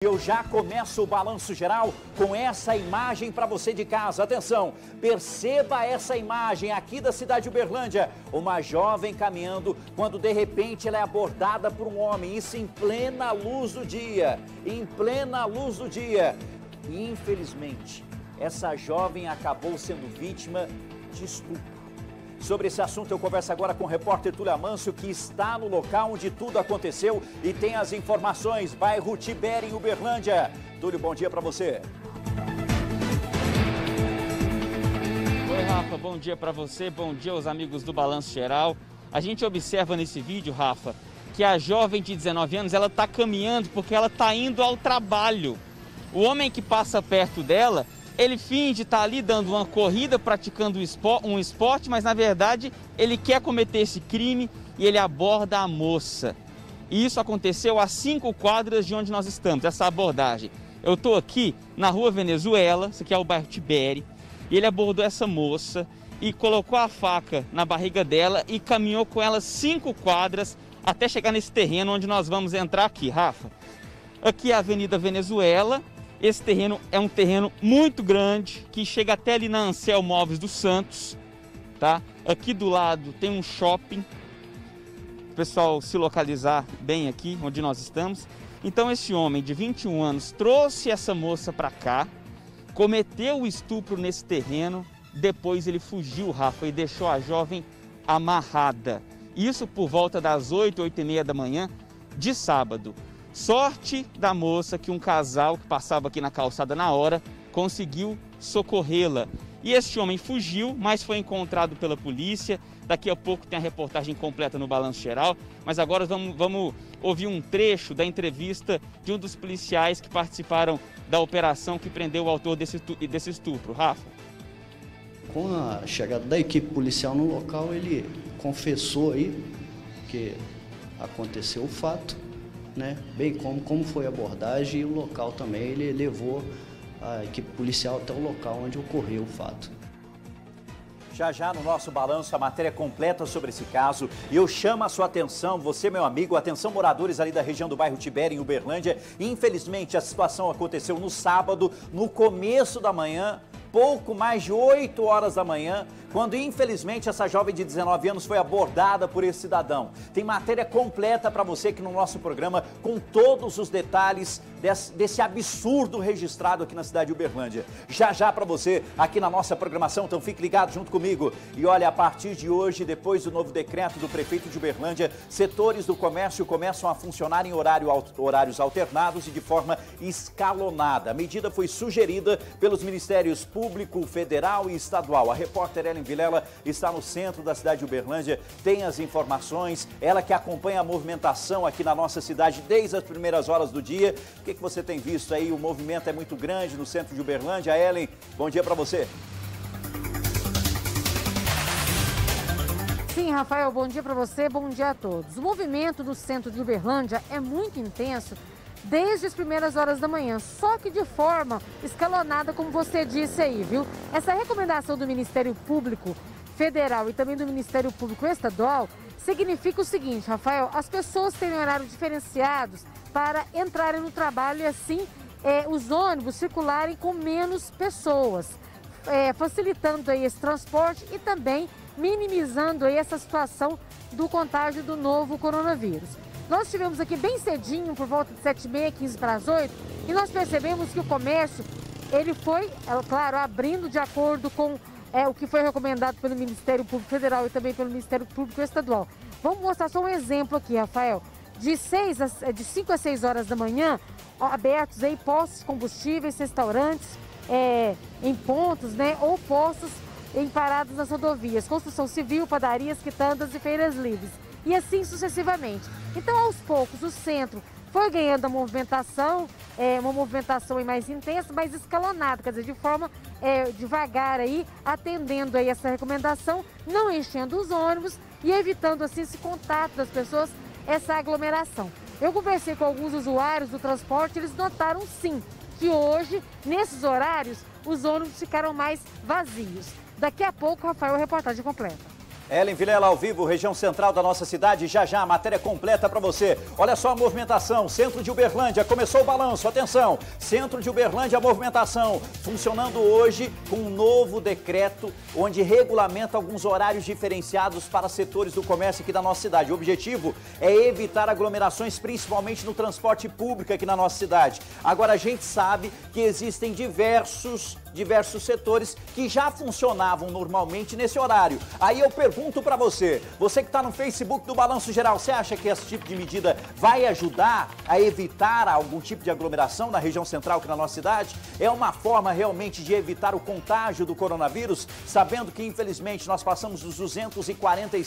Eu já começo o balanço geral com essa imagem para você de casa. Atenção, perceba essa imagem aqui da cidade de Uberlândia. Uma jovem caminhando quando de repente ela é abordada por um homem. Isso em plena luz do dia. Em plena luz do dia. E infelizmente, essa jovem acabou sendo vítima de estupro. Sobre esse assunto eu converso agora com o repórter Túlio Amâncio, que está no local onde tudo aconteceu e tem as informações. Bairro Tibério, em Uberlândia. Túlio, bom dia para você. Oi, Rafa, bom dia para você, bom dia aos amigos do Balanço Geral. A gente observa nesse vídeo, Rafa, que a jovem de 19 anos, ela está caminhando porque ela está indo ao trabalho. O homem que passa perto dela, ele finge estar ali dando uma corrida, praticando um esporte, mas na verdade ele quer cometer esse crime e ele aborda a moça. E isso aconteceu a 5 quadras de onde nós estamos, essa abordagem. Eu estou aqui na rua Venezuela, isso aqui é o bairro Tibério, e ele abordou essa moça e colocou a faca na barriga dela e caminhou com ela 5 quadras até chegar nesse terreno onde nós vamos entrar aqui, Rafa. Aqui é a Avenida Venezuela. Esse terreno é um terreno muito grande, que chega até ali na Ansel Móveis dos Santos, tá? Aqui do lado tem um shopping, o pessoal se localizar bem aqui onde nós estamos. Então esse homem de 21 anos trouxe essa moça para cá, cometeu o estupro nesse terreno, depois ele fugiu, Rafa, e deixou a jovem amarrada. Isso por volta das 8, 8h30 da manhã de sábado. Sorte da moça que um casal que passava aqui na calçada na hora conseguiu socorrê-la. E este homem fugiu, mas foi encontrado pela polícia. Daqui a pouco tem a reportagem completa no Balanço Geral. Mas agora vamos ouvir um trecho da entrevista de um dos policiais que participaram da operação que prendeu o autor desse estupro. Rafa. Com a chegada da equipe policial no local, ele confessou aí que aconteceu o fato, né? Bem como foi a abordagem e o local também. Ele levou a equipe policial até o local onde ocorreu o fato. Já no nosso balanço a matéria completa sobre esse caso. E eu chamo a sua atenção, você meu amigo, atenção moradores ali da região do bairro Tibério, em Uberlândia. Infelizmente a situação aconteceu no sábado, no começo da manhã, pouco mais de 8 horas da manhã, quando infelizmente essa jovem de 19 anos foi abordada por esse cidadão. Tem matéria completa para você aqui no nosso programa, com todos os detalhes desse absurdo registrado aqui na cidade de Uberlândia. Já para você aqui na nossa programação, então fique ligado junto comigo. E olha, a partir de hoje, depois do novo decreto do prefeito de Uberlândia, setores do comércio começam a funcionar em horários alternados e de forma escalonada. A medida foi sugerida pelos Ministérios Público, Federal e Estadual. A repórter Ellen Vilela está no centro da cidade de Uberlândia, tem as informações, ela que acompanha a movimentação aqui na nossa cidade desde as primeiras horas do dia. O que você tem visto aí? O movimento é muito grande no centro de Uberlândia. Ellen, bom dia para você. Sim, Rafael, bom dia para você, bom dia a todos. O movimento no centro de Uberlândia é muito intenso desde as primeiras horas da manhã, só que de forma escalonada, como você disse aí, viu? Essa recomendação do Ministério Público Federal e também do Ministério Público Estadual significa o seguinte, Rafael, as pessoas têm horários diferenciados para entrarem no trabalho e assim os ônibus circularem com menos pessoas, facilitando aí esse transporte e também minimizando aí essa situação do contágio do novo coronavírus. Nós estivemos aqui bem cedinho, por volta de 7h30, 15 para as 8, e nós percebemos que o comércio, ele foi, claro, abrindo de acordo com o que foi recomendado pelo Ministério Público Federal e também pelo Ministério Público Estadual. Vamos mostrar só um exemplo aqui, Rafael. De 5 a 6 horas da manhã, abertos aí postos de combustíveis, restaurantes, em pontos, né, ou postos em paradas nas rodovias, construção civil, padarias, quitandas e feiras livres. E assim sucessivamente. Então, aos poucos, o centro foi ganhando a movimentação, uma movimentação mais intensa, mais escalonada, quer dizer, de forma devagar aí, atendendo aí essa recomendação, não enchendo os ônibus e evitando assim esse contato das pessoas, essa aglomeração. Eu conversei com alguns usuários do transporte, eles notaram sim que hoje, nesses horários, os ônibus ficaram mais vazios. Daqui a pouco, Rafael, a reportagem completa. Ellen Vilela ao vivo, região central da nossa cidade, já a matéria completa para você. Olha só a movimentação, centro de Uberlândia, começou o balanço, atenção, centro de Uberlândia, a movimentação funcionando hoje com um novo decreto, onde regulamenta alguns horários diferenciados para setores do comércio aqui da nossa cidade. O objetivo é evitar aglomerações, principalmente no transporte público aqui na nossa cidade. Agora, a gente sabe que existem diversos setores que já funcionavam normalmente nesse horário. Aí eu pergunto para você que está no Facebook do Balanço Geral, você acha que esse tipo de medida vai ajudar a evitar algum tipo de aglomeração na região central aqui na nossa cidade? É uma forma realmente de evitar o contágio do coronavírus, sabendo que infelizmente nós passamos dos 240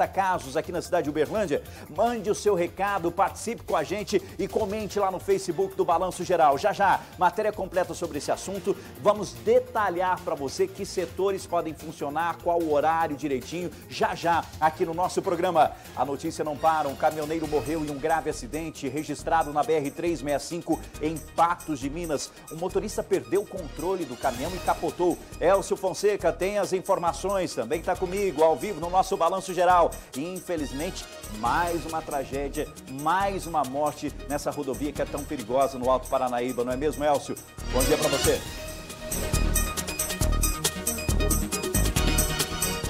casos aqui na cidade de Uberlândia? Mande o seu recado, participe com a gente e comente lá no Facebook do Balanço Geral. Já, matéria completa sobre esse assunto, vamos detalhar para você que setores podem funcionar, qual o horário direitinho, já aqui no nosso programa. A notícia não para, um caminhoneiro morreu em um grave acidente registrado na BR-365 em Patos de Minas. O motorista perdeu o controle do caminhão e capotou. Elcio Fonseca tem as informações, também está comigo ao vivo no nosso Balanço Geral. E infelizmente, mais uma tragédia, mais uma morte nessa rodovia que é tão perigosa no Alto Paranaíba, não é mesmo, Elcio? Bom dia para você.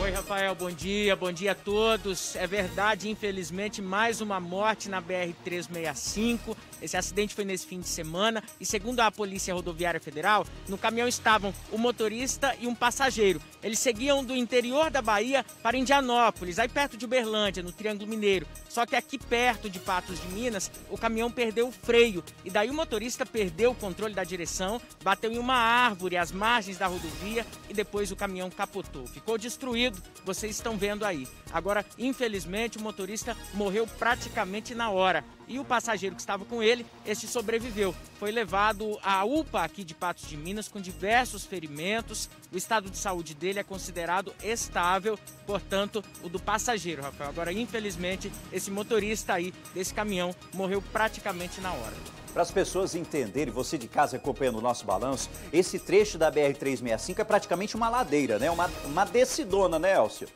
Oi, Rafael, bom dia a todos. É verdade, infelizmente, mais uma morte na BR-365. Esse acidente foi nesse fim de semana e, segundo a Polícia Rodoviária Federal, no caminhão estavam o motorista e um passageiro. Eles seguiam do interior da Bahia para Indianópolis, aí perto de Uberlândia, no Triângulo Mineiro. Só que aqui perto de Patos de Minas, o caminhão perdeu o freio e daí o motorista perdeu o controle da direção, bateu em uma árvore às margens da rodovia e depois o caminhão capotou. Ficou destruído, vocês estão vendo aí. Agora, infelizmente, o motorista morreu praticamente na hora. E o passageiro que estava com ele, este sobreviveu. Foi levado à UPA aqui de Patos de Minas com diversos ferimentos. O estado de saúde dele é considerado estável, portanto, o do passageiro, Rafael. Agora, infelizmente, esse motorista aí desse caminhão morreu praticamente na hora. Para as pessoas entenderem, você de casa acompanhando o nosso balanço, esse trecho da BR-365 é praticamente uma ladeira, né? Uma descidona, né, Elcio?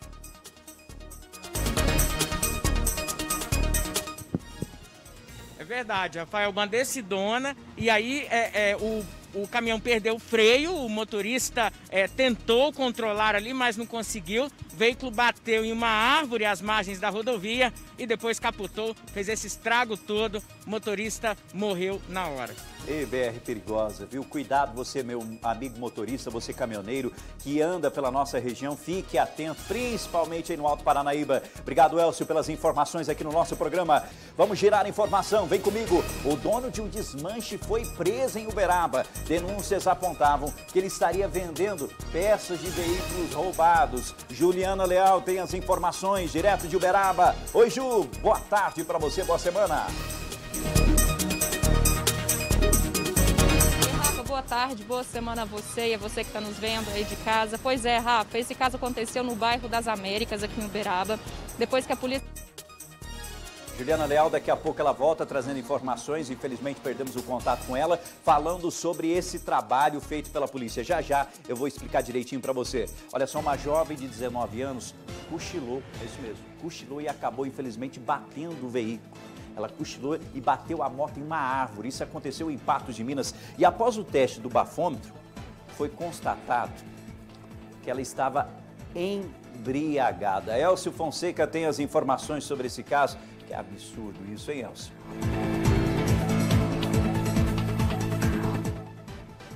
É verdade, Rafael, uma descidona, e aí o caminhão perdeu o freio, o motorista tentou controlar ali, mas não conseguiu. O veículo bateu em uma árvore às margens da rodovia e depois capotou, fez esse estrago todo, o motorista morreu na hora. Ei, BR perigosa, viu? Cuidado você, meu amigo motorista, você caminhoneiro que anda pela nossa região, fique atento, principalmente aí no Alto Paranaíba. Obrigado, Elcio, pelas informações aqui no nosso programa. Vamos girar a informação, vem comigo. O dono de um desmanche foi preso em Uberaba. Denúncias apontavam que ele estaria vendendo peças de veículos roubados. Juliana Leal tem as informações direto de Uberaba. Oi, Ju, boa tarde para você, boa semana. Boa tarde, boa semana a você e a você que está nos vendo aí de casa. Pois é, Rafa, esse caso aconteceu no bairro das Américas, aqui em Uberaba, depois que a polícia... Juliana Leal, daqui a pouco ela volta trazendo informações, infelizmente perdemos o contato com ela, falando sobre esse trabalho feito pela polícia. Já eu vou explicar direitinho para você. Olha só, uma jovem de 19 anos cochilou, é isso mesmo, cochilou e acabou infelizmente batendo o veículo. Ela cochilou e bateu a moto em uma árvore. Isso aconteceu em Patos de Minas. E após o teste do bafômetro, foi constatado que ela estava embriagada. Elcio Fonseca tem as informações sobre esse caso. Que absurdo isso, hein, Elcio?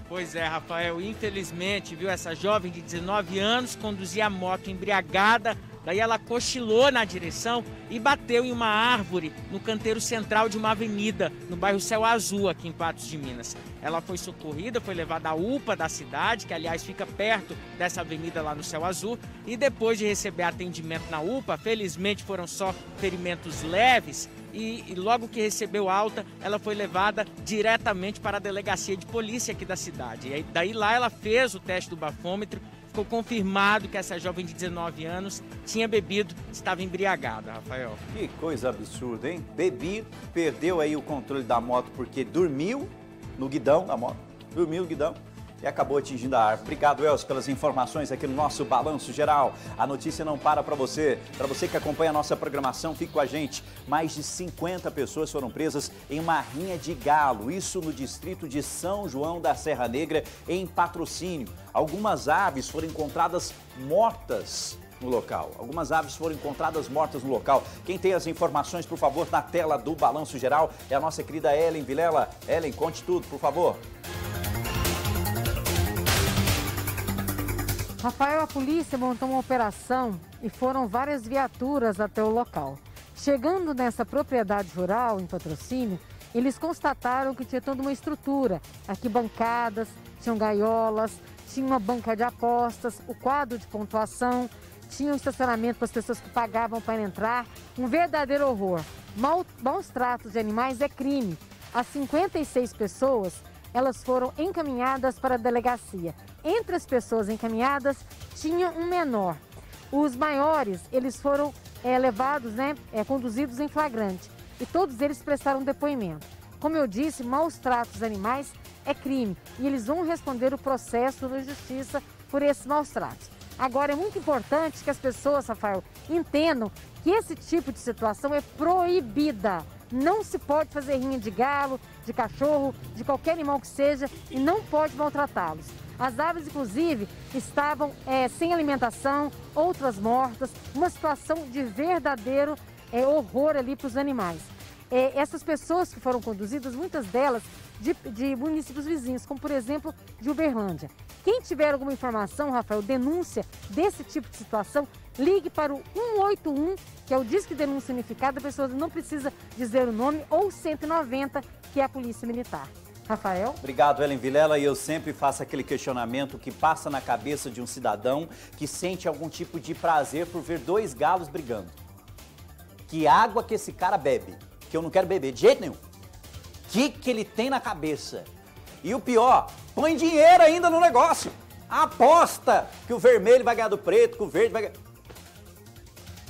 Pois é, Rafael, infelizmente, viu, essa jovem de 19 anos conduzia a moto embriagada. Daí ela cochilou na direção e bateu em uma árvore no canteiro central de uma avenida, no bairro Céu Azul, aqui em Patos de Minas. Ela foi socorrida, foi levada à UPA da cidade, que aliás fica perto dessa avenida lá no Céu Azul. E depois de receber atendimento na UPA, felizmente foram só ferimentos leves. E logo que recebeu alta, ela foi levada diretamente para a delegacia de polícia aqui da cidade. E daí lá ela fez o teste do bafômetro. Ficou confirmado que essa jovem de 19 anos tinha bebido, estava embriagada, Rafael. Que coisa absurda, hein? Bebido, perdeu aí o controle da moto porque dormiu no guidão da moto, dormiu no guidão e acabou atingindo a árvore. Obrigado, Elcio, pelas informações aqui no nosso Balanço Geral. A notícia não para para você. Para você que acompanha a nossa programação, fique com a gente. Mais de 50 pessoas foram presas em uma rinha de galo, isso no distrito de São João da Serra Negra, em Patrocínio. Algumas aves foram encontradas mortas no local. Algumas aves foram encontradas mortas no local. Quem tem as informações, por favor, na tela do Balanço Geral, é a nossa querida Ellen Vilela. Ellen, conte tudo, por favor. Rafael, a polícia montou uma operação e foram várias viaturas até o local. Chegando nessa propriedade rural, em Patrocínio, eles constataram que tinha toda uma estrutura, arquibancadas, tinham gaiolas, tinha uma banca de apostas, o quadro de pontuação, tinha um estacionamento para as pessoas que pagavam para entrar, um verdadeiro horror. Maus tratos de animais é crime. As 56 pessoas, elas foram encaminhadas para a delegacia. Entre as pessoas encaminhadas, tinha um menor. Os maiores, eles foram levados, conduzidos em flagrante. E todos eles prestaram depoimento. Como eu disse, maus tratos de animais é crime. E eles vão responder o processo na justiça por esses maus tratos. Agora, é muito importante que as pessoas, Rafael, entendam que esse tipo de situação é proibida. Não se pode fazer rinha de galo, de cachorro, de qualquer animal que seja, e não pode maltratá-los. As aves, inclusive, estavam sem alimentação, outras mortas, uma situação de verdadeiro horror ali para os animais. Essas pessoas que foram conduzidas, muitas delas de municípios vizinhos, como por exemplo de Uberlândia. Quem tiver alguma informação, Rafael, denúncia desse tipo de situação, ligue para o 181, que é o Disque Denúncia Unificada, a pessoa não precisa dizer o nome, ou 190, que é a Polícia Militar. Rafael? Obrigado, Ellen Vilela, e eu sempre faço aquele questionamento que passa na cabeça de um cidadão que sente algum tipo de prazer por ver dois galos brigando. Que água que esse cara bebe? Que eu não quero beber de jeito nenhum. Que ele tem na cabeça? E o pior, põe dinheiro ainda no negócio. Aposta que o vermelho vai ganhar do preto, que o verde vai ganhar...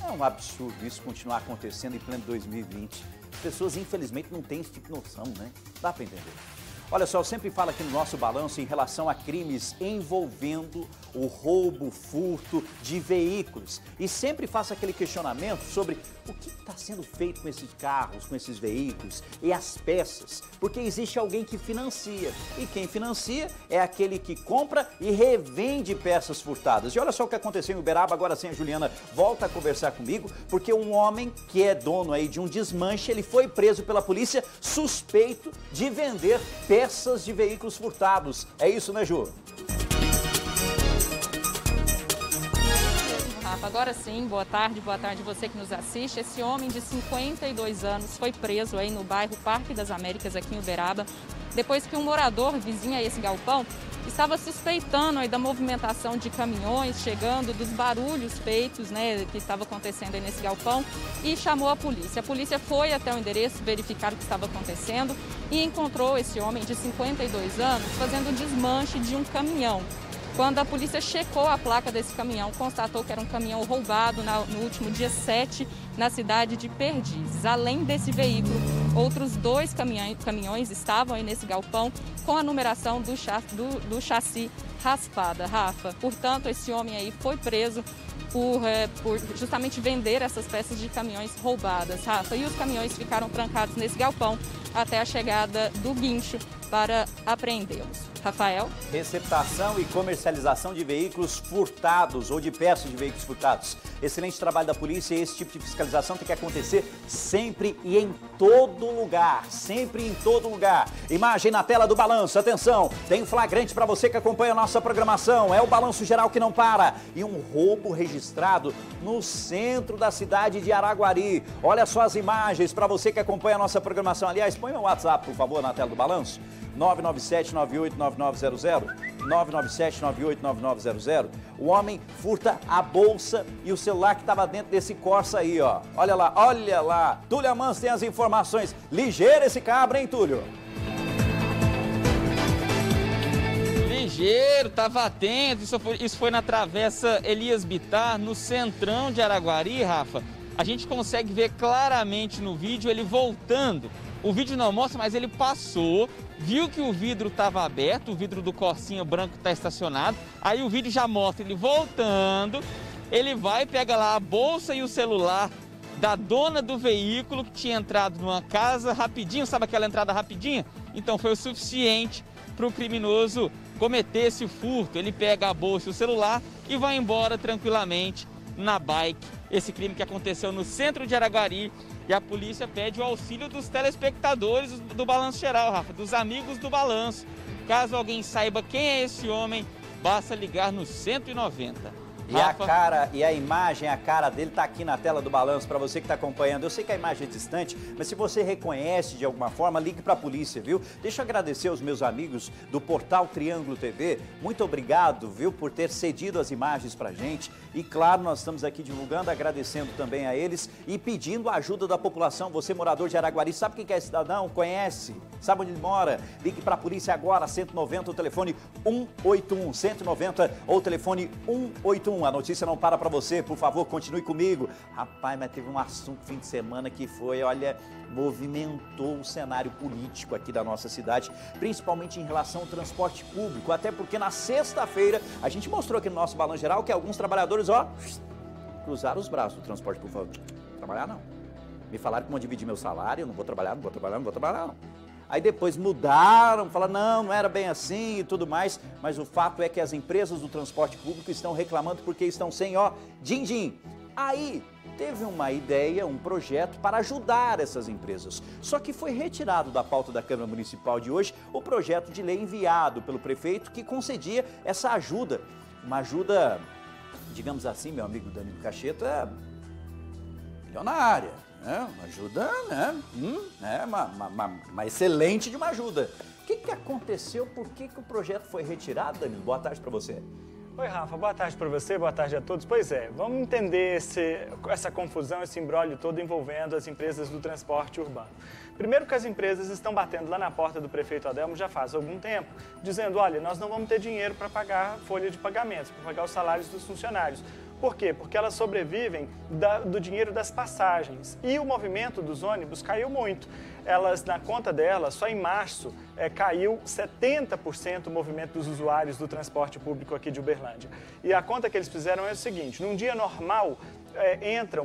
É um absurdo isso continuar acontecendo em pleno 2020. As pessoas, infelizmente, não têm esse tipo de noção, né? Dá para entender. Olha só, eu sempre falo aqui no nosso balanço em relação a crimes envolvendo o roubo, furto de veículos. E sempre faço aquele questionamento sobre o que está sendo feito com esses carros, com esses veículos e as peças. Porque existe alguém que financia. E quem financia é aquele que compra e revende peças furtadas. E olha só o que aconteceu em Uberaba, agora sim a Juliana volta a conversar comigo, porque um homem que é dono aí de um desmanche, ele foi preso pela polícia suspeito de vender peças de veículos furtados. É isso, né, Ju? Rafa, agora sim, boa tarde você que nos assiste. Esse homem de 52 anos foi preso aí no bairro Parque das Américas, aqui em Uberaba, depois que um morador vizinho a esse galpão estava suspeitando aí da movimentação de caminhões chegando, dos barulhos feitos, que estava acontecendo aí nesse galpão, e chamou a polícia. A polícia foi até o endereço verificar o que estava acontecendo e encontrou esse homem de 52 anos fazendo um desmanche de um caminhão. Quando a polícia checou a placa desse caminhão, constatou que era um caminhão roubado no último dia 7 na cidade de Perdizes. Além desse veículo, outros 2 caminhões estavam aí nesse galpão com a numeração do chassi raspada, Rafa. Portanto, esse homem aí foi preso por justamente vender essas peças de caminhões roubadas, Rafa. E os caminhões ficaram trancados nesse galpão até a chegada do guincho para apreendê-los. Rafael? Receptação e comercialização de veículos furtados ou de peças de veículos furtados. Excelente trabalho da polícia, e esse tipo de fiscalização tem que acontecer sempre e em todo lugar. Sempre e em todo lugar. Imagem na tela do balanço, atenção, tem flagrante para você que acompanha a nossa programação. É o Balanço Geral que não para. E um roubo registrado no centro da cidade de Araguari. Olha só as imagens para você que acompanha a nossa programação. Aliás, põe o WhatsApp, por favor, na tela do balanço. 997-989900, 997-989900. O homem furta a bolsa e o celular que estava dentro desse Corsa aí, ó. Olha lá, olha lá. Túlio Amans tem as informações. Ligeiro esse cabra, hein, Túlio? Ligeiro, tava atento. Isso foi na Travessa Elias Bittar, no centrão de Araguari, Rafa. A gente consegue ver claramente no vídeo ele voltando O vídeo não mostra, mas ele passou, viu que o vidro estava aberto, o vidro do Corsinha branco está estacionado. Aí o vídeo já mostra ele voltando, ele vai, pega lá a bolsa e o celular da dona do veículo que tinha entrado numa casa rapidinho, sabe aquela entrada rapidinha? Então foi o suficiente para o criminoso cometer esse furto. Ele pega a bolsa e o celular e vai embora tranquilamente na bike. Esse crime que aconteceu no centro de Araguari, e a polícia pede o auxílio dos telespectadores do Balanço Geral, Rafa, dos amigos do Balanço. Caso alguém saiba quem é esse homem, basta ligar no 190. E a cara, e a imagem, a cara dele tá aqui na tela do Balanço para você que está acompanhando. Eu sei que a imagem é distante, mas se você reconhece de alguma forma, ligue para a polícia, viu? Deixa eu agradecer aos meus amigos do portal Triângulo TV. Muito obrigado, viu, por ter cedido as imagens pra gente. E claro, nós estamos aqui divulgando, agradecendo também a eles e pedindo a ajuda da população. Você, morador de Araguari, sabe quem é esse cidadão? Conhece? Sabe onde ele mora? Ligue para a polícia agora, 190, o telefone 181, 190 ou o telefone 181. A notícia não para você, por favor, continue comigo. Rapaz, mas teve um assunto fim de semana que foi, olha, movimentou o cenário político aqui da nossa cidade, principalmente em relação ao transporte público, até porque na sexta-feira a gente mostrou aqui no nosso Balanço Geral que alguns trabalhadores, ó, cruzaram os braços do transporte público. Trabalhar não. Me falaram que vão dividir meu salário, eu não vou trabalhar, não vou trabalhar, não vou trabalhar não. Aí depois mudaram, falaram, não era bem assim e tudo mais, mas o fato é que as empresas do transporte público estão reclamando porque estão sem, ó, din-din. Aí teve uma ideia, um projeto para ajudar essas empresas. Só que foi retirado da pauta da Câmara Municipal de hoje o projeto de lei enviado pelo prefeito que concedia essa ajuda. Uma ajuda, digamos assim, meu amigo Danilo Cacheta, milionária. Uma ajuda, né? Uma excelente de uma ajuda. O que aconteceu? Por que o projeto foi retirado, Danilo? Boa tarde para você. Oi, Rafa. Boa tarde para você, boa tarde a todos. Pois é, vamos entender essa confusão, esse imbróglio todo envolvendo as empresas do transporte urbano. Primeiro que as empresas estão batendo lá na porta do prefeito Adelmo já faz algum tempo, dizendo, olha, nós não vamos ter dinheiro para pagar a folha de pagamentos, para pagar os salários dos funcionários. Por quê? Porque elas sobrevivem do dinheiro das passagens. E o movimento dos ônibus caiu muito. Elas, na conta delas, só em março, caiu 70% o movimento dos usuários do transporte público aqui de Uberlândia. E a conta que eles fizeram é o seguinte, num dia normal,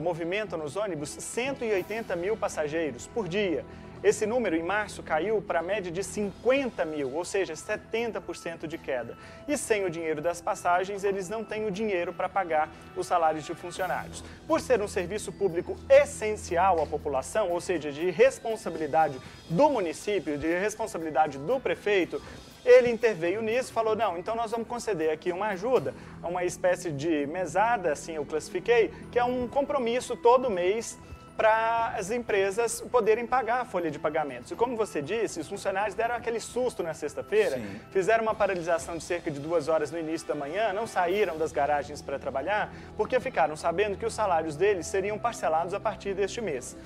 movimentam nos ônibus 180 mil passageiros por dia. Esse número, em março, caiu para a média de 50 mil, ou seja, 70% de queda. E sem o dinheiro das passagens, eles não têm o dinheiro para pagar os salários de funcionários. Por ser um serviço público essencial à população, ou seja, de responsabilidade do município, de responsabilidade do prefeito, ele interveio nisso e falou, não, então nós vamos conceder aqui uma ajuda, uma espécie de mesada, assim eu classifiquei, que é um compromisso todo mês para as empresas poderem pagar a folha de pagamentos. E como você disse, os funcionários deram aquele susto na sexta-feira, fizeram uma paralisação de cerca de 2 horas no início da manhã, não saíram das garagens para trabalhar, porque ficaram sabendo que os salários deles seriam parcelados a partir deste mês.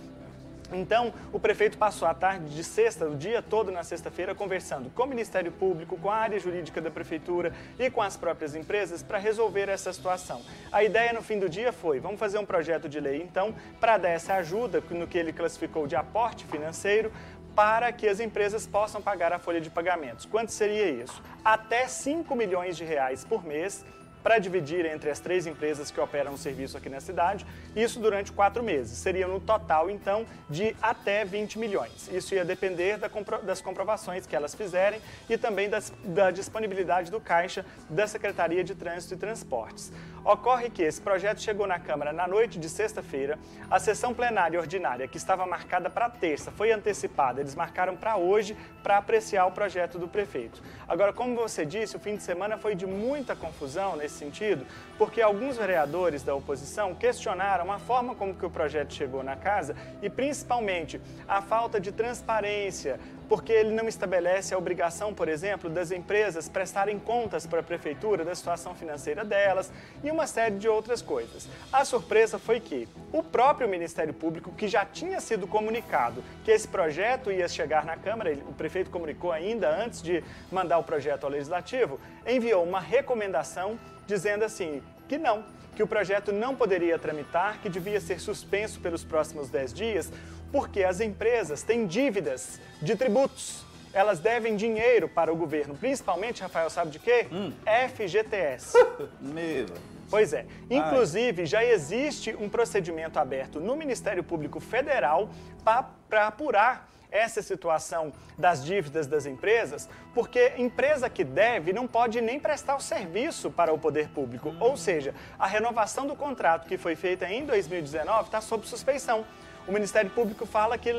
Então, o prefeito passou a tarde de sexta, o dia todo na sexta-feira, conversando com o Ministério Público, com a área jurídica da Prefeitura e com as próprias empresas para resolver essa situação. A ideia no fim do dia foi, vamos fazer um projeto de lei, então, para dar essa ajuda, no que ele classificou de aporte financeiro, para que as empresas possam pagar a folha de pagamentos. Quanto seria isso? Até 5 milhões de reais por mês, para dividir entre as 3 empresas que operam o serviço aqui na cidade, isso durante 4 meses. Seria no total, então, de até 20 milhões. Isso ia depender das comprovações que elas fizerem e também da disponibilidade do caixa da Secretaria de Trânsito e Transportes. Ocorre que esse projeto chegou na Câmara na noite de sexta-feira, a sessão plenária ordinária, que estava marcada para terça, foi antecipada, eles marcaram para hoje para apreciar o projeto do prefeito. Agora, como você disse, o fim de semana foi de muita confusão nesse sentido, porque alguns vereadores da oposição questionaram a forma como que o projeto chegou na casa e principalmente a falta de transparência, porque ele não estabelece a obrigação, por exemplo, das empresas prestarem contas para a prefeitura da situação financeira delas e uma série de outras coisas. A surpresa foi que o próprio Ministério Público, que já tinha sido comunicado que esse projeto ia chegar na Câmara, o prefeito comunicou ainda antes de mandar o projeto ao Legislativo, enviou uma recomendação dizendo assim, que não, que o projeto não poderia tramitar, que devia ser suspenso pelos próximos 10 dias, porque as empresas têm dívidas de tributos. Elas devem dinheiro para o governo, principalmente, Rafael, sabe de quê? FGTS. Meu. Pois é. Inclusive, já existe um procedimento aberto no Ministério Público Federal para apurar essa situação das dívidas das empresas, porque empresa que deve não pode nem prestar o serviço para o poder público. Ou seja, a renovação do contrato que foi feita em 2019 está sob suspeição. O Ministério Público fala que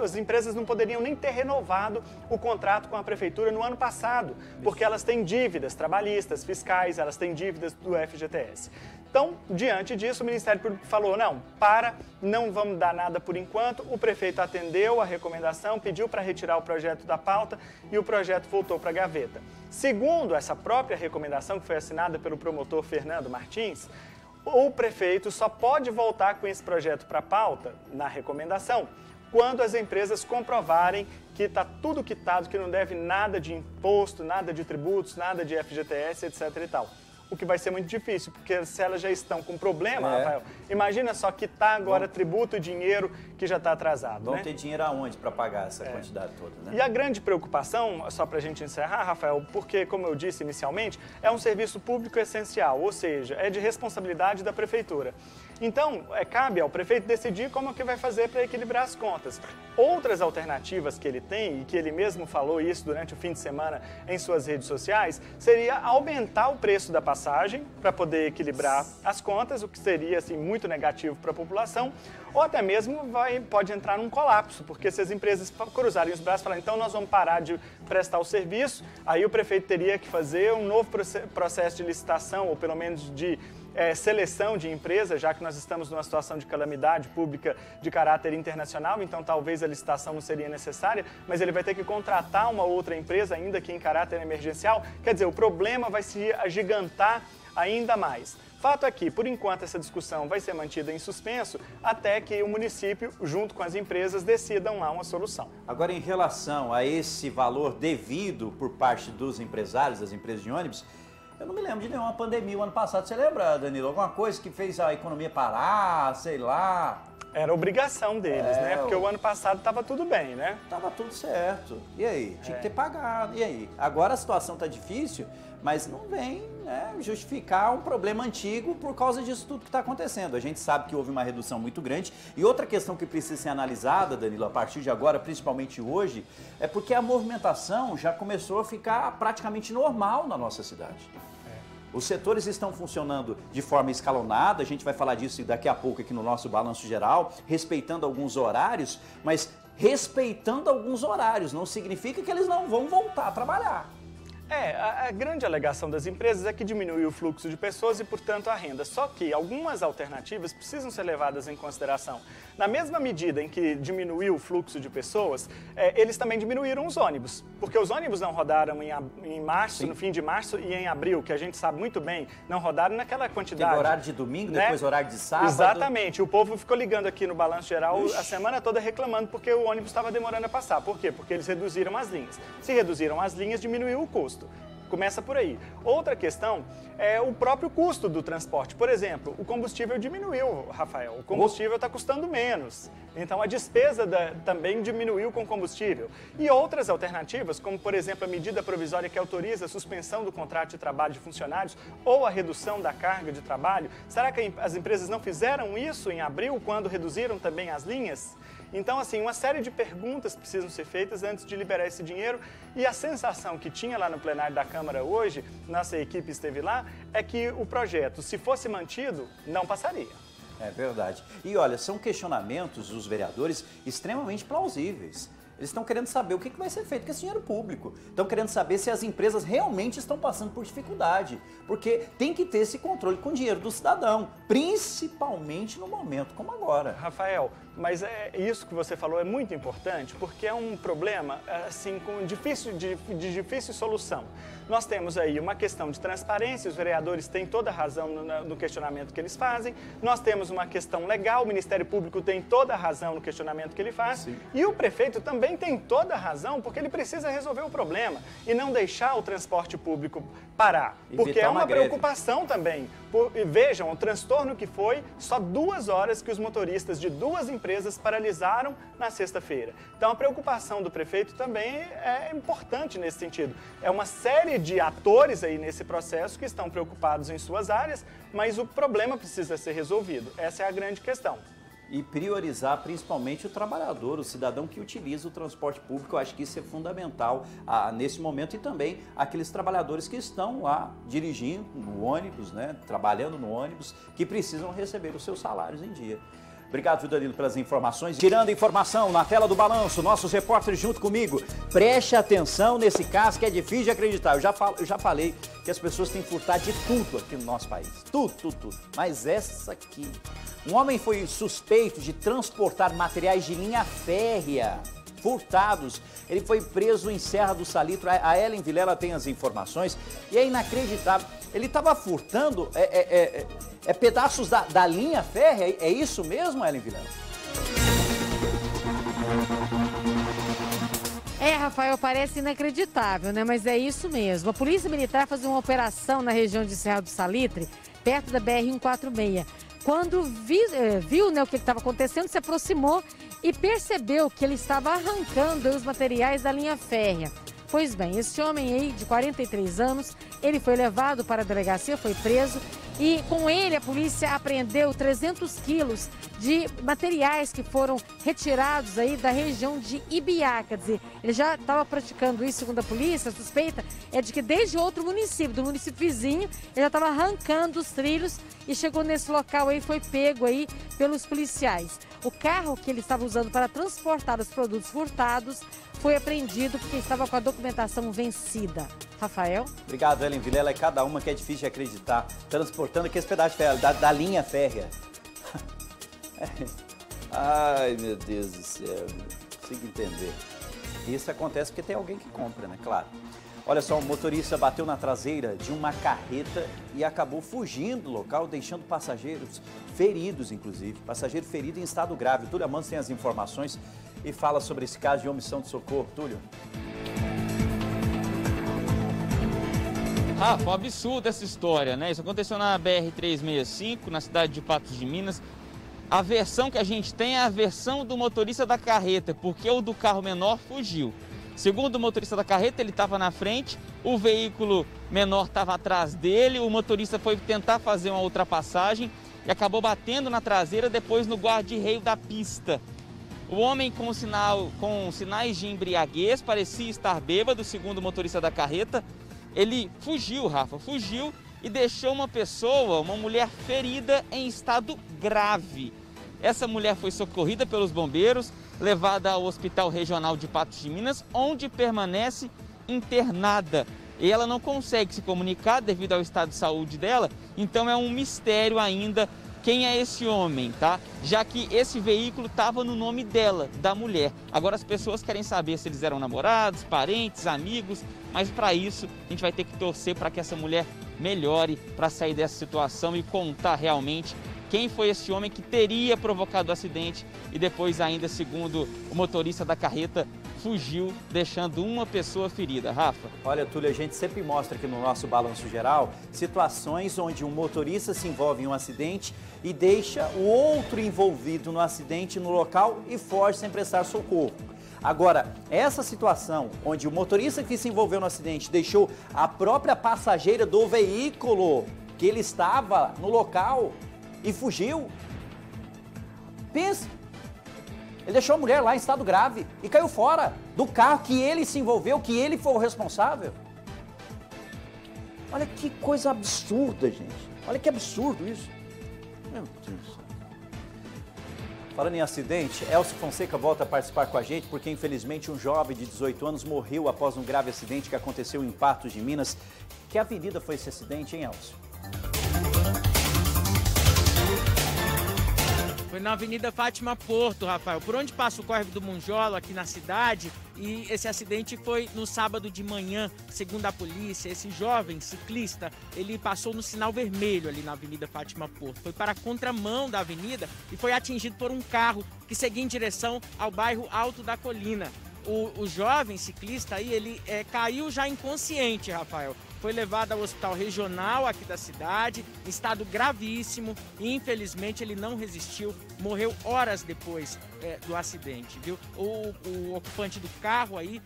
as empresas não poderiam nem ter renovado o contrato com a Prefeitura no ano passado, porque elas têm dívidas trabalhistas, fiscais, elas têm dívidas do FGTS. Então, diante disso, o Ministério Público falou, não vamos dar nada por enquanto. O prefeito atendeu a recomendação, pediu para retirar o projeto da pauta e o projeto voltou para a gaveta. Segundo essa própria recomendação, que foi assinada pelo promotor Fernando Martins, o prefeito só pode voltar com esse projeto para a pauta, na recomendação, quando as empresas comprovarem que está tudo quitado, que não deve nada de imposto, nada de tributos, nada de FGTS, etc. e tal. O que vai ser muito difícil, porque se elas já estão com problema, Rafael, imagina só quitar agora tributo e dinheiro que já está atrasado. Vão ter dinheiro aonde para pagar essa quantidade toda, né? E a grande preocupação, só para a gente encerrar, Rafael, porque, como eu disse inicialmente, é um serviço público essencial, ou seja, é de responsabilidade da Prefeitura. Então, cabe ao prefeito decidir como é que vai fazer para equilibrar as contas. Outras alternativas que ele tem, e que ele mesmo falou isso durante o fim de semana em suas redes sociais, seria aumentar o preço da passagem para poder equilibrar as contas, o que seria assim, muito negativo para a população, ou até mesmo pode entrar num colapso, porque se as empresas cruzarem os braços e falarem, então nós vamos parar de prestar o serviço, aí o prefeito teria que fazer um novo processo de licitação, ou pelo menos de seleção de empresas, já que nós estamos numa situação de calamidade pública de caráter internacional, então talvez a licitação não seria necessária, mas ele vai ter que contratar uma outra empresa, ainda que em caráter emergencial. Quer dizer, o problema vai se agigantar ainda mais. Fato é que, por enquanto, essa discussão vai ser mantida em suspenso até que o município, junto com as empresas, decidam lá uma solução. Agora, em relação a esse valor devido por parte dos empresários, das empresas de ônibus, eu não me lembro de nenhuma pandemia o ano passado. Você lembra, Danilo? Alguma coisa que fez a economia parar, sei lá? Era obrigação deles, né? Porque o ano passado estava tudo bem, né? Tava tudo certo. E aí? Tinha que ter pagado. E aí? Agora a situação está difícil, mas não vem justificar um problema antigo por causa disso tudo que está acontecendo. A gente sabe que houve uma redução muito grande. E outra questão que precisa ser analisada, Danilo, a partir de agora, principalmente hoje, é porque a movimentação já começou a ficar praticamente normal na nossa cidade. Os setores estão funcionando de forma escalonada, a gente vai falar disso daqui a pouco aqui no nosso balanço geral, respeitando alguns horários, mas respeitando alguns horários não significa que eles não vão voltar a trabalhar. A grande alegação das empresas é que diminuiu o fluxo de pessoas e, portanto, a renda. Só que algumas alternativas precisam ser levadas em consideração. Na mesma medida em que diminuiu o fluxo de pessoas, eles também diminuíram os ônibus. Porque os ônibus não rodaram em março, Sim. no fim de março e em abril, que a gente sabe muito bem, não rodaram naquela quantidade. Teve horário de domingo, né? Depois horário de sábado. Exatamente. O povo ficou ligando aqui no Balanço Geral a semana toda reclamando porque o ônibus estava demorando a passar. Por quê? Porque eles reduziram as linhas. Se reduziram as linhas, diminuiu o custo. Começa por aí. Outra questão é o próprio custo do transporte. Por exemplo, o combustível diminuiu, Rafael. O combustível está custando menos. Então, a despesa também diminuiu com o combustível. E outras alternativas, como, por exemplo, a medida provisória que autoriza a suspensão do contrato de trabalho de funcionários ou a redução da carga de trabalho. Será que as empresas não fizeram isso em abril, quando reduziram também as linhas? Então, assim, uma série de perguntas precisam ser feitas antes de liberar esse dinheiro. E a sensação que tinha lá no plenário da Câmara hoje, nossa equipe esteve lá, é que o projeto, se fosse mantido, não passaria. É verdade. E olha, são questionamentos dos vereadores extremamente plausíveis. Eles estão querendo saber o que vai ser feito com esse dinheiro público. Estão querendo saber se as empresas realmente estão passando por dificuldade. Porque tem que ter esse controle com o dinheiro do cidadão, principalmente no momento como agora. Rafael, mas isso que você falou é muito importante, porque é um problema assim, de difícil solução. Nós temos aí uma questão de transparência, os vereadores têm toda a razão no questionamento que eles fazem. Nós temos uma questão legal, o Ministério Público tem toda a razão no questionamento que ele faz. Sim. E o prefeito também tem toda a razão, porque ele precisa resolver o problema e não deixar o transporte público parar. Porque é uma preocupação também. Vejam, o transtorno que foi, só 2 horas que os motoristas de 2 empresas empresas paralisaram na sexta-feira. Então a preocupação do prefeito também é importante nesse sentido. É uma série de atores aí nesse processo que estão preocupados em suas áreas, mas o problema precisa ser resolvido. Essa é a grande questão. E priorizar principalmente o trabalhador, o cidadão que utiliza o transporte público. Eu acho que isso é fundamental nesse momento, e também aqueles trabalhadores que estão lá dirigindo no ônibus, né, trabalhando no ônibus, que precisam receber os seus salários em dia. Obrigado, viu, Danilo, pelas informações. Tirando informação na tela do Balanço, nossos repórteres junto comigo. Preste atenção nesse caso que é difícil de acreditar. Eu já falei que as pessoas têm que furtar de tudo aqui no nosso país. Tudo. Mas essa aqui... Um homem foi suspeito de transportar materiais de linha férrea furtados. Ele foi preso em Serra do Salitro. A Ellen Vilela tem as informações e é inacreditável. Ele estava furtando pedaços da linha férrea. É isso mesmo, Ellen Vilela? Rafael, parece inacreditável, né? Mas é isso mesmo. A Polícia Militar fazia uma operação na região de Serra do Salitre, perto da BR-146. Quando viu, né, o que estava acontecendo, se aproximou e percebeu que ele estava arrancando os materiais da linha férrea. Pois bem, esse homem aí, de 43 anos, ele foi levado para a delegacia, foi preso e com ele a polícia apreendeu 300 quilos de materiais que foram retirados aí da região de Ibiá. Quer dizer, ele já estava praticando isso, segundo a polícia. A suspeita é de que desde outro município, do município vizinho, ele já estava arrancando os trilhos e chegou nesse local aí, foi pego aí pelos policiais. O carro que ele estava usando para transportar os produtos furtados foi apreendido porque estava com a documentação vencida. Rafael? Obrigado, Ellen Vilela. É cada uma que é difícil de acreditar. Transportando aqueles pedaços de ferro, da linha férrea. Ai, meu Deus do céu. Não consigo entender. Isso acontece porque tem alguém que compra, né? Claro. Olha só, um motorista bateu na traseira de uma carreta e acabou fugindo do local, deixando passageiros feridos, inclusive. Passageiro ferido em estado grave. Túlio Amanso tem as informações e fala sobre esse caso de omissão de socorro. Túlio. Rafa, um absurdo essa história, né? Isso aconteceu na BR-365, na cidade de Patos de Minas. A versão que a gente tem é a versão do motorista da carreta, porque o do carro menor fugiu. Segundo o motorista da carreta, ele estava na frente, o veículo menor estava atrás dele, o motorista foi tentar fazer uma ultrapassagem e acabou batendo na traseira, depois no guarda-reio da pista. O homem com sinais de embriaguez, parecia estar bêbado, segundo o motorista da carreta. Ele fugiu, Rafa, fugiu e deixou uma mulher ferida em estado grave. Essa mulher foi socorrida pelos bombeiros, levada ao Hospital Regional de Patos de Minas, onde permanece internada. E ela não consegue se comunicar devido ao estado de saúde dela, então é um mistério ainda quem é esse homem, tá? Já que esse veículo estava no nome dela, da mulher. Agora as pessoas querem saber se eles eram namorados, parentes, amigos, mas para isso a gente vai ter que torcer para que essa mulher melhore, para sair dessa situação e contar realmente quem foi esse homem que teria provocado o acidente e depois ainda, segundo o motorista da carreta, fugiu, deixando uma pessoa ferida. Rafa? Olha, Túlio, a gente sempre mostra aqui no nosso Balanço Geral situações onde um motorista se envolve em um acidente e deixa o outro envolvido no acidente no local e foge sem prestar socorro. Agora, essa situação onde o motorista que se envolveu no acidente deixou a própria passageira do veículo que ele estava no local e fugiu. Pensa, ele deixou a mulher lá em estado grave e caiu fora do carro que ele se envolveu, que ele foi o responsável. Olha que coisa absurda, gente. Olha que absurdo isso. Meu Deus. Falando em acidente, Elcio Fonseca volta a participar com a gente porque, infelizmente, um jovem de 18 anos morreu após um grave acidente que aconteceu em Patos de Minas. Que avenida foi esse acidente, hein, Elcio? Foi na Avenida Fátima Porto, Rafael, por onde passa o córrego do Monjolo aqui na cidade, e esse acidente foi no sábado de manhã, segundo a polícia. Esse jovem ciclista, ele passou no sinal vermelho ali na Avenida Fátima Porto, foi para a contramão da avenida e foi atingido por um carro que seguia em direção ao bairro Alto da Colina. O jovem ciclista aí, ele caiu já inconsciente, Rafael. Foi levado ao hospital regional aqui da cidade, em estado gravíssimo, e infelizmente ele não resistiu morreu horas depois do acidente, viu? O ocupante do carro aí,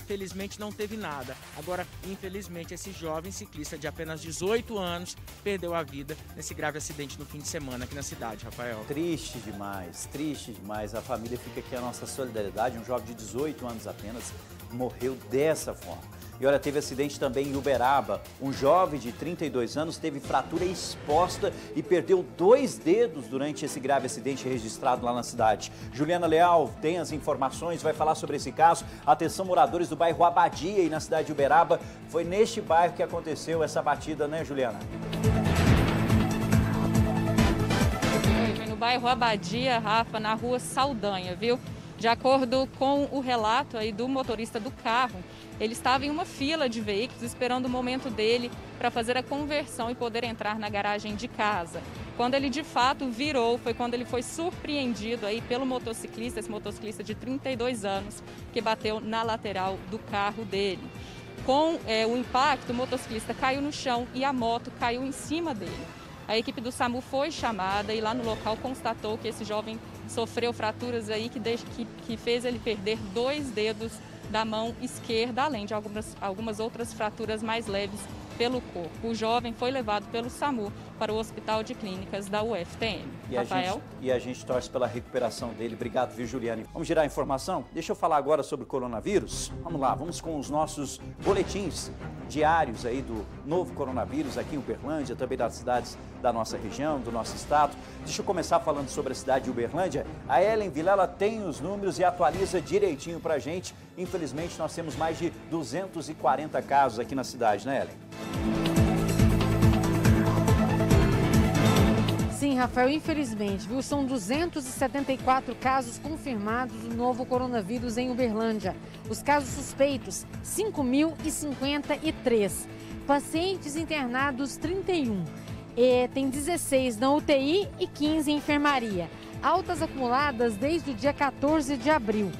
felizmente, não teve nada. Agora, infelizmente, esse jovem ciclista de apenas 18 anos perdeu a vida nesse grave acidente no fim de semana aqui na cidade, Rafael. Triste demais, triste demais. A família fica aqui a nossa solidariedade. Um jovem de 18 anos apenas morreu dessa forma. E olha, teve acidente também em Uberaba. Um jovem de 32 anos teve fratura exposta e perdeu 2 dedos durante esse grave acidente registrado lá na cidade. Juliana Leal tem as informações, vai falar sobre esse caso. Atenção, moradores do bairro Abadia e na cidade de Uberaba. Foi neste bairro que aconteceu essa batida, né, Juliana? Foi no bairro Abadia, Rafa, na rua Saldanha, viu? De acordo com o relato aí do motorista do carro, ele estava em uma fila de veículos esperando o momento dele para fazer a conversão e poder entrar na garagem de casa. Quando ele de fato virou, foi quando ele foi surpreendido aí pelo motociclista, esse motociclista de 32 anos, que bateu na lateral do carro dele. Com o impacto, o motociclista caiu no chão e a moto caiu em cima dele. A equipe do SAMU foi chamada e lá no local constatou que esse jovem sofreu fraturas aí que fez ele perder 2 dedos da mão esquerda, além de algumas outras fraturas mais leves pelo corpo. O jovem foi levado pelo SAMU para o Hospital de Clínicas da UFTM. Rafael? E a gente torce pela recuperação dele. Obrigado, viu, Juliane? Vamos girar a informação? Deixa eu falar agora sobre o coronavírus. Vamos lá, vamos com os nossos boletins diários aí do novo coronavírus aqui em Uberlândia, também das cidades da nossa região, do nosso estado. Deixa eu começar falando sobre a cidade de Uberlândia. A Ellen Vilela tem os números e atualiza direitinho pra gente. Infelizmente, nós temos mais de 240 casos aqui na cidade, né, Ellen? Sim, Rafael, infelizmente, viu? São 274 casos confirmados do novo coronavírus em Uberlândia. Os casos suspeitos, 5.053. Pacientes internados, 31. Tem 16 na UTI e 15 em enfermaria. Altas acumuladas desde o dia 14 de abril.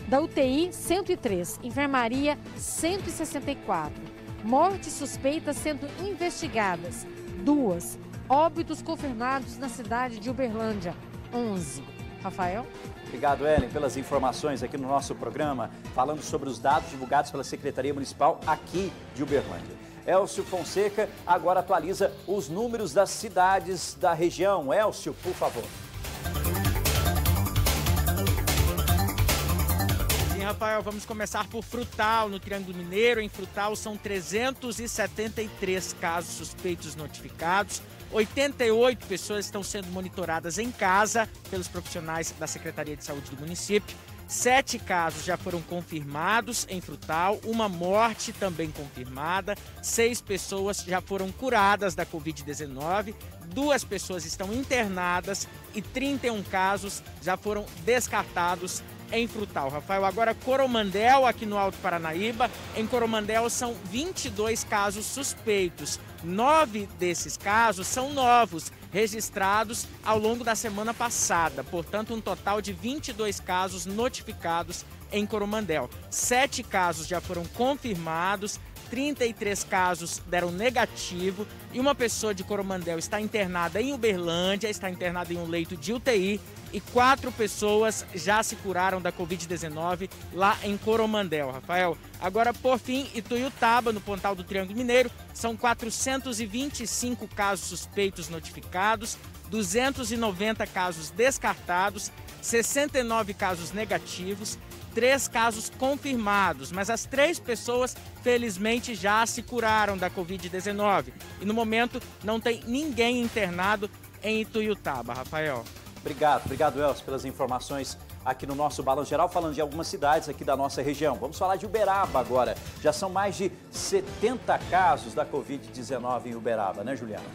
Da UTI, 103. Enfermaria, 164. Mortes suspeitas sendo investigadas, 2. Óbitos confirmados na cidade de Uberlândia, 11. Rafael? Obrigado, Ellen, pelas informações aqui no nosso programa, falando sobre os dados divulgados pela Secretaria Municipal aqui de Uberlândia. Elcio Fonseca agora atualiza os números das cidades da região. Elcio, por favor. Rafael, vamos começar por Frutal, no Triângulo Mineiro. Em Frutal são 373 casos suspeitos notificados. 88 pessoas estão sendo monitoradas em casa pelos profissionais da Secretaria de Saúde do município. 7 casos já foram confirmados em Frutal, uma morte também confirmada. 6 pessoas já foram curadas da Covid-19. 2 pessoas estão internadas e 31 casos já foram descartados em Frutal. Rafael, agora Coromandel, aqui no Alto Paranaíba. Em Coromandel são 22 casos suspeitos. 9 desses casos são novos, registrados ao longo da semana passada. Portanto, um total de 22 casos notificados em Coromandel. 7 casos já foram confirmados, 33 casos deram negativo e uma pessoa de Coromandel está internada em Uberlândia, está internada em um leito de UTI e 4 pessoas já se curaram da Covid-19 lá em Coromandel, Rafael. Agora, por fim, Ituiutaba, no Pontal do Triângulo Mineiro, são 425 casos suspeitos notificados, 290 casos descartados, 69 casos negativos, 3 casos confirmados, mas as 3 pessoas, felizmente, já se curaram da Covid-19. E no momento não tem ninguém internado em Ituiutaba, Rafael. Obrigado, Elcio, pelas informações aqui no nosso Balanço Geral, falando de algumas cidades aqui da nossa região. Vamos falar de Uberaba agora. Já são mais de 70 casos da Covid-19 em Uberaba, né, Juliana?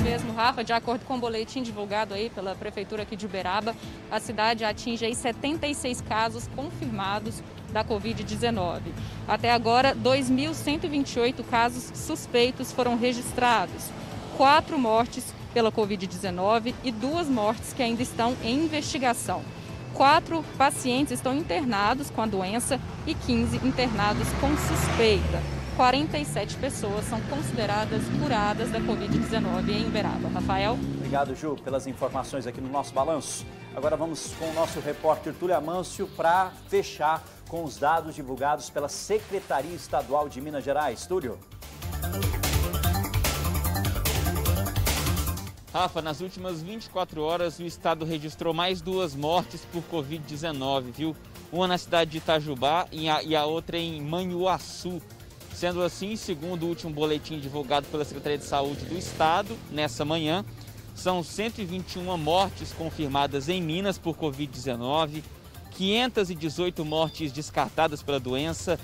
Mesmo, Rafa, de acordo com o boletim divulgado aí pela Prefeitura aqui de Uberaba, a cidade atinge aí 76 casos confirmados da Covid-19. Até agora, 2.128 casos suspeitos foram registrados, 4 mortes pela Covid-19 e 2 mortes que ainda estão em investigação. 4 pacientes estão internados com a doença e 15 internados com suspeita. 47 pessoas são consideradas curadas da Covid-19 em Uberaba. Rafael? Obrigado, Ju, pelas informações aqui no nosso balanço. Agora vamos com o nosso repórter Túlio Amâncio para fechar com os dados divulgados pela Secretaria Estadual de Minas Gerais. Túlio. Rafa, nas últimas 24 horas o estado registrou mais 2 mortes por Covid-19, viu? Uma na cidade de Itajubá e a outra em Manhuaçu. Sendo assim, segundo o último boletim divulgado pela Secretaria de Saúde do Estado, nessa manhã, são 121 mortes confirmadas em Minas por Covid-19, 518 mortes descartadas pela doença,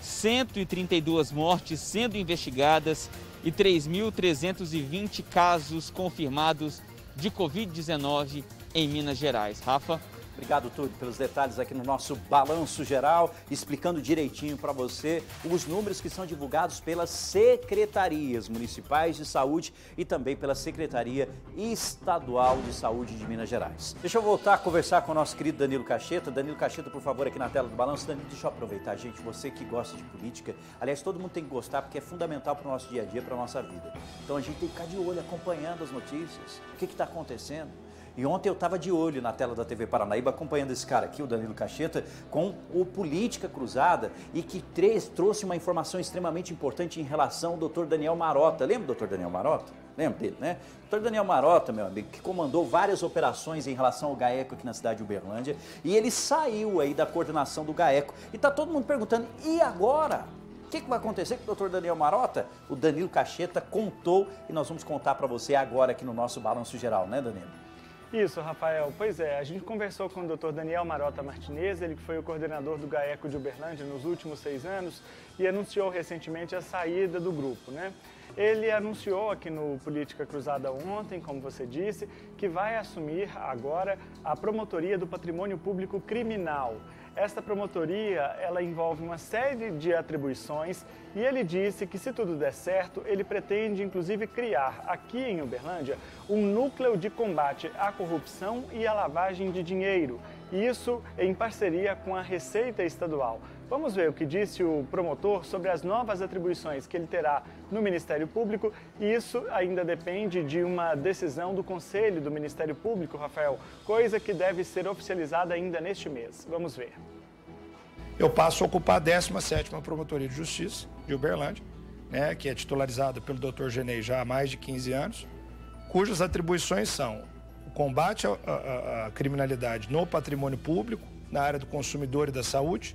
132 mortes sendo investigadas e 3.320 casos confirmados de Covid-19 em Minas Gerais. Rafa? Obrigado, Túlio, pelos detalhes aqui no nosso balanço geral, explicando direitinho para você os números que são divulgados pelas secretarias municipais de saúde e também pela Secretaria Estadual de Saúde de Minas Gerais. Deixa eu voltar a conversar com o nosso querido Danilo Cacheta. Danilo Cacheta, por favor, aqui na tela do balanço. Danilo, deixa eu aproveitar, gente, você que gosta de política, aliás, todo mundo tem que gostar porque é fundamental para o nosso dia a dia, para a nossa vida. Então a gente tem que ficar de olho, acompanhando as notícias, o que está acontecendo. E ontem eu estava de olho na tela da TV Paranaíba, acompanhando esse cara aqui, o Danilo Cacheta, com o Política Cruzada, e que trouxe uma informação extremamente importante em relação ao Dr. Daniel Marota. Lembra do Dr. Daniel Marota? Lembra dele, né? Dr. Daniel Marota, meu amigo, que comandou várias operações em relação ao GAECO aqui na cidade de Uberlândia, e ele saiu aí da coordenação do GAECO. E tá todo mundo perguntando, e agora? O que vai acontecer com o Dr. Daniel Marota? O Danilo Cacheta contou, e nós vamos contar para você agora aqui no nosso Balanço Geral, né, Danilo? Isso, Rafael. Pois é, a gente conversou com o Dr. Daniel Marota Martinez, ele que foi o coordenador do GAECO de Uberlândia nos últimos 6 anos e anunciou recentemente a saída do grupo, né? Ele anunciou aqui no Política Cruzada ontem, como você disse, que vai assumir agora a Promotoria do Patrimônio Público Criminal. Esta promotoria, ela envolve uma série de atribuições e ele disse que, se tudo der certo, ele pretende, inclusive, criar aqui em Uberlândia um núcleo de combate à corrupção e à lavagem de dinheiro. Isso em parceria com a Receita Estadual. Vamos ver o que disse o promotor sobre as novas atribuições que ele terá no Ministério Público. E isso ainda depende de uma decisão do Conselho do Ministério Público, Rafael, coisa que deve ser oficializada ainda neste mês. Vamos ver. Eu passo a ocupar a 17ª Promotoria de Justiça de Uberlândia, né, que é titularizada pelo Dr. Genei já há mais de 15 anos, cujas atribuições são o combate à criminalidade no patrimônio público, na área do consumidor e da saúde.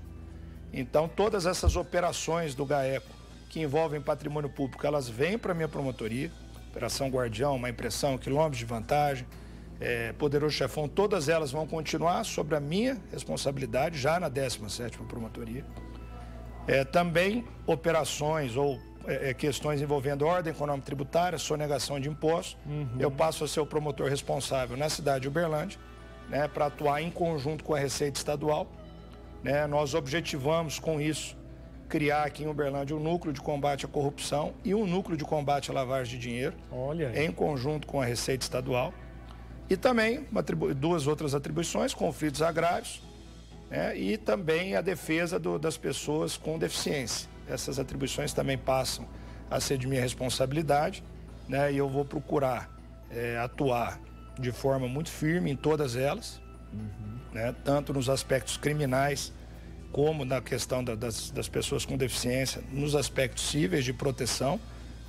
Então, todas essas operações do GAECO que envolvem patrimônio público, elas vêm para a minha promotoria, Operação Guardião, Uma Impressão, Quilômetros de Vantagem, Poderoso Chefão, todas elas vão continuar sobre a minha responsabilidade, já na 17ª Promotoria. Também operações ou questões envolvendo ordem econômica tributária, sonegação de impostos. Eu passo a ser o promotor responsável na cidade de Uberlândia, né, para atuar em conjunto com a Receita Estadual. Nós objetivamos com isso criar aqui em Uberlândia um núcleo de combate à corrupção e um núcleo de combate à lavagem de dinheiro, em conjunto com a Receita Estadual. E também 2 outras atribuições, conflitos agrários, né, e também a defesa das pessoas com deficiência. Essas atribuições também passam a ser de minha responsabilidade, né, e eu vou procurar atuar de forma muito firme em todas elas, né, tanto nos aspectos criminais como na questão das pessoas com deficiência, nos aspectos cíveis de proteção,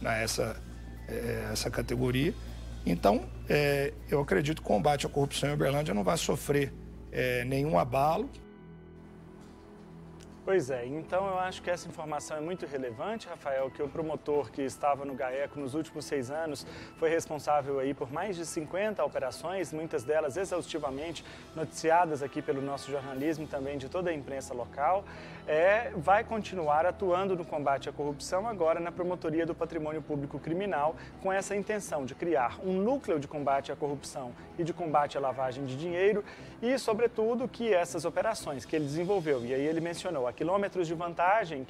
né, essa categoria. Então, eu acredito que o combate à corrupção em Uberlândia não vai sofrer nenhum abalo. Pois é, então eu acho que essa informação é muito relevante, Rafael, que o promotor que estava no GAECO nos últimos 6 anos foi responsável aí por mais de 50 operações, muitas delas exaustivamente noticiadas aqui pelo nosso jornalismo e também de toda a imprensa local, vai continuar atuando no combate à corrupção agora na Promotoria do Patrimônio Público Criminal, com essa intenção de criar um núcleo de combate à corrupção e de combate à lavagem de dinheiro e, sobretudo, que essas operações que ele desenvolveu, e aí ele mencionou aqui quilômetros de vantagem,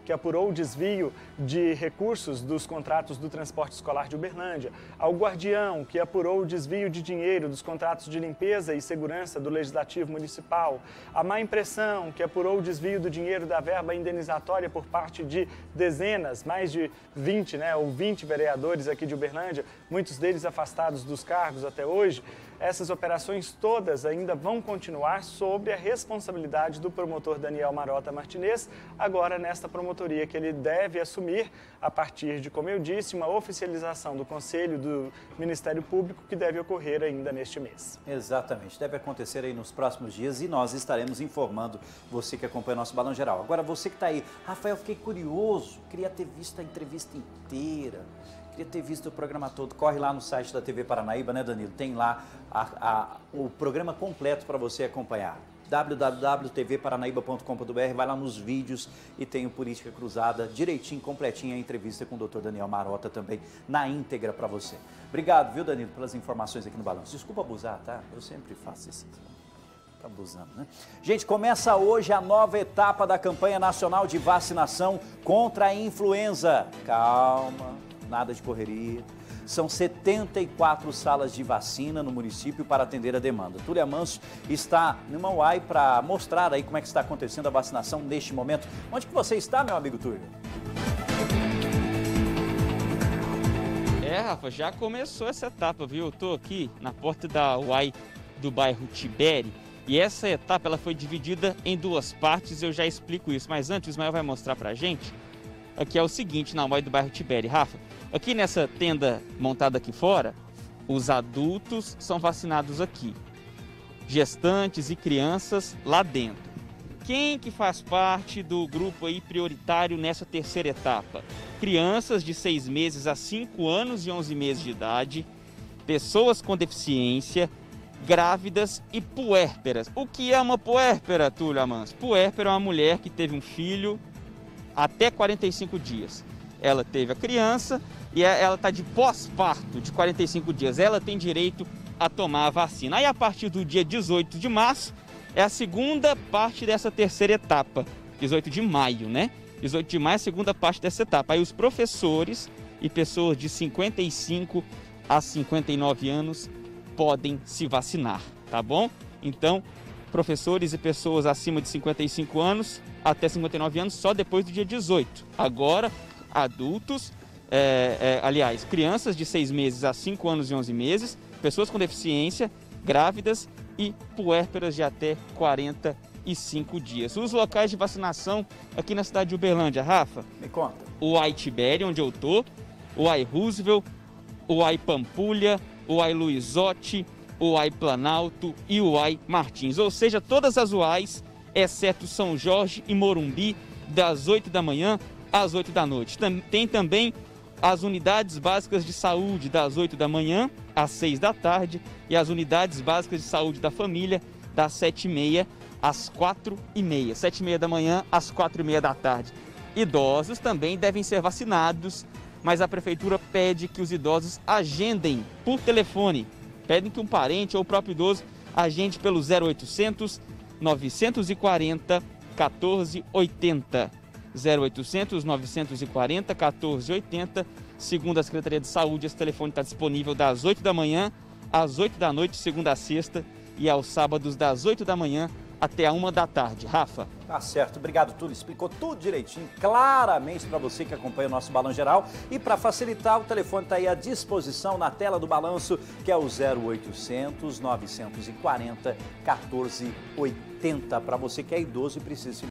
que apurou o desvio de recursos dos contratos do transporte escolar de Uberlândia, ao Guardião, que apurou o desvio de dinheiro dos contratos de limpeza e segurança do Legislativo Municipal, a Má Impressão, que apurou o desvio do dinheiro da verba indenizatória por parte de dezenas, mais de 20, ou 20 vereadores aqui de Uberlândia, muitos deles afastados dos cargos até hoje. Essas operações todas ainda vão continuar sob a responsabilidade do promotor Daniel Marota Martinez, agora nesta promotoria que ele deve assumir a partir de, como eu disse, uma oficialização do Conselho do Ministério Público que deve ocorrer ainda neste mês. Exatamente, deve acontecer aí nos próximos dias e nós estaremos informando você que acompanha o nosso Balão Geral. Agora você que está aí, Rafael, fiquei curioso, queria ter visto a entrevista inteira. Queria ter visto o programa todo. Corre lá no site da TV Paranaíba, né, Danilo? Tem lá o programa completo para você acompanhar. www.tvparanaíba.com.br, vai lá nos vídeos e tem o Política Cruzada, direitinho, completinho, a entrevista com o Dr. Daniel Marota também, na íntegra para você. Obrigado, viu, Danilo, pelas informações aqui no Balanço. Desculpa abusar, tá? Eu sempre faço isso. Tá abusando, né? Gente, começa hoje a nova etapa da campanha nacional de vacinação contra a influenza. Calma. Nada de correria. São 74 salas de vacina no município para atender a demanda. Túlio Amanso está numa UAI para mostrar aí como é que está acontecendo a vacinação neste momento. Onde que você está, meu amigo Túlio? Rafa, já começou essa etapa, viu? Eu estou aqui na porta da UAI do bairro Tiberi e essa etapa ela foi dividida em duas partes, eu já explico isso. Mas antes o Ismael vai mostrar para a gente. Aqui é o seguinte, na UAI do bairro Tiberi. Rafa, aqui nessa tenda montada aqui fora, os adultos são vacinados aqui. Gestantes e crianças lá dentro. Quem que faz parte do grupo aí prioritário nessa terceira etapa? Crianças de 6 meses a 5 anos e 11 meses de idade, pessoas com deficiência, grávidas e puérperas. O que é uma puérpera, Túlio Amanso? Puérpera é uma mulher que teve um filho até 45 dias. Ela teve a criança e ela está de pós-parto de 45 dias. Ela tem direito a tomar a vacina. Aí a partir do dia 18 de março é a segunda parte dessa terceira etapa. 18 de maio, né? 18 de maio é a segunda parte dessa etapa. Aí os professores e pessoas de 55 a 59 anos podem se vacinar, tá bom? Então, professores e pessoas acima de 55 anos até 59 anos só depois do dia 18. Agora, adultos, aliás, crianças de 6 meses a 5 anos e 11 meses, pessoas com deficiência, grávidas e puérperas de até 45 dias. Os locais de vacinação aqui na cidade de Uberlândia, Rafa? Me conta. O UAI Tiberi, onde eu tô, o UAI Roosevelt, o UAI Pampulha, o UAI Luizotti, o UAI Planalto e o UAI Martins. Ou seja, todas as UAIs, exceto São Jorge e Morumbi, das 8 da manhã às 8 da noite. Tem também as unidades básicas de saúde, das 8 da manhã às 6 da tarde, e as unidades básicas de saúde da família, das 7h30 às 4h30. 7h30 da manhã às 4h30 da tarde. Idosos também devem ser vacinados, mas a prefeitura pede que os idosos agendem por telefone. Pedem que um parente ou o próprio idoso agende pelo 0800 940 1480. 0800 940 1480. Segundo a Secretaria de Saúde, esse telefone está disponível das 8 da manhã às 8 da noite, segunda a sexta, e aos sábados das 8 da manhã até a 1 da tarde. Rafa? Tá certo, obrigado, Túlio. Explicou tudo direitinho, claramente para você que acompanha o nosso Balão Geral. E para facilitar, o telefone está aí à disposição na tela do balanço, que é o 0800 940 1480, para você que é idoso e precisa se